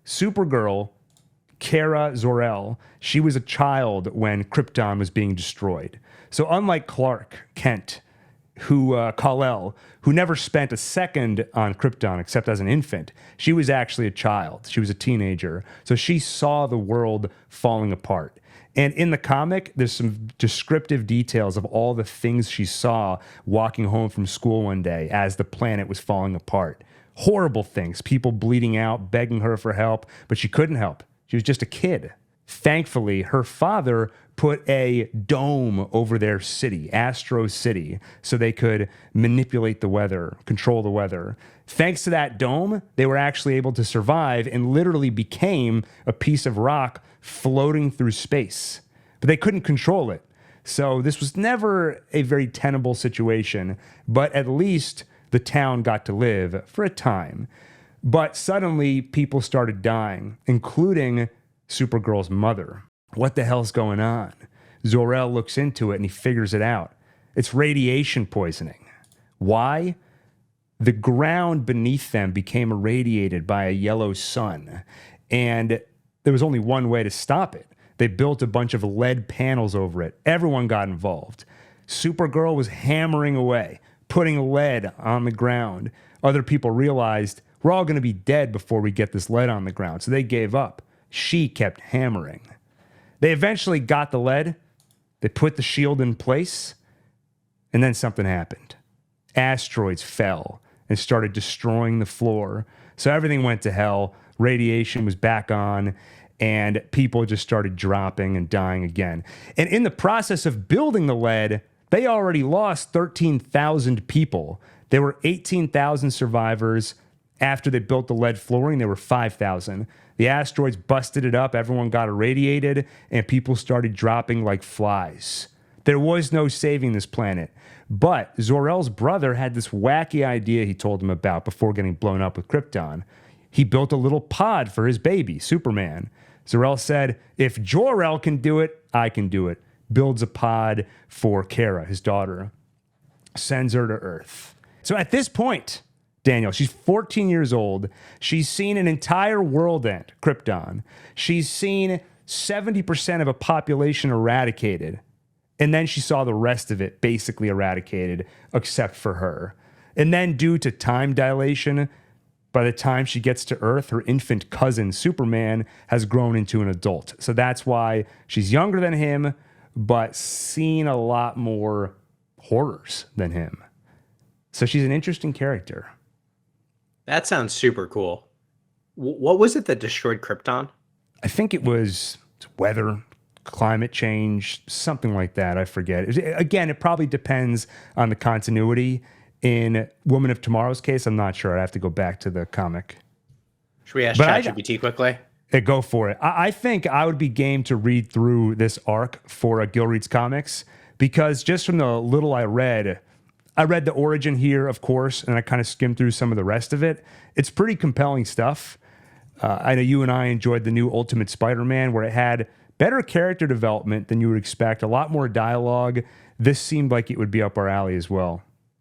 Supergirl, Kara Zor-El, she was a child when Krypton was being destroyed. So unlike Clark Kent, Kal-El, who never spent a second on Krypton except as an infant, she was actually a child. She was a teenager. So she saw the world falling apart. And in the comic, there's some descriptive details of all the things she saw walking home from school one day as the planet was falling apart. Horrible things, people bleeding out, begging her for help, but she couldn't help. She was just a kid. Thankfully, her father put a dome over their city, Astro City, so they could manipulate the weather, control the weather. Thanks to that dome, they were actually able to survive and literally became a piece of rock floating through space. But they couldn't control it. So this was never a very tenable situation, but at least the town got to live for a time. But suddenly, people started dying, including Supergirl's mother. What the hell's going on? Zor-El looks into it and he figures it out. It's radiation poisoning. Why? The ground beneath them became irradiated by a yellow sun, and there was only one way to stop it. They built a bunch of lead panels over it. Everyone got involved. Supergirl was hammering away, putting lead on the ground. Other people realized, we're all going to be dead before we get this lead on the ground, so they gave up. She kept hammering. They eventually got the lead. They put the shield in place, and then something happened. Asteroids fell and started destroying the floor. So everything went to hell. Radiation was back on, and people just started dropping and dying again. And in the process of building the lead, they already lost 13,000 people. There were 18,000 survivors. After they built the lead flooring, there were 5,000. The asteroids busted it up, everyone got irradiated, and people started dropping like flies. There was no saving this planet. But Zor-El's brother had this wacky idea he told him about before getting blown up with Krypton. He built a little pod for his baby, Superman. Zor-El said, if Jor-El can do it, I can do it. Builds a pod for Kara, his daughter. Sends her to Earth. So at this point, Daniel, she's 14 years old. She's seen an entire world end, Krypton. She's seen 70% of a population eradicated. And then she saw the rest of it basically eradicated, except for her. And then due to time dilation, by the time she gets to Earth, her infant cousin, Superman, has grown into an adult. So that's why she's younger than him, but seen a lot more horrors than him. So she's an interesting character. That sounds super cool. What was it that destroyed Krypton? I think it was weather, climate change, something like that. I forget. Again, it probably depends on the continuity. In Woman of Tomorrow's case, I'm not sure. I'd have to go back to the comic. Should we ask ChatGPT quickly? Go for it. I think I would be game to read through this arc for a Gil Reads Comics, because just from the little I read the origin here, of course, and I kind of skimmed through some of the rest of it. It's pretty compelling stuff. I know you and I enjoyed the new Ultimate Spider-Man, where it had better character development than you would expect, a lot more dialogue. This seemed like it would be up our alley as well.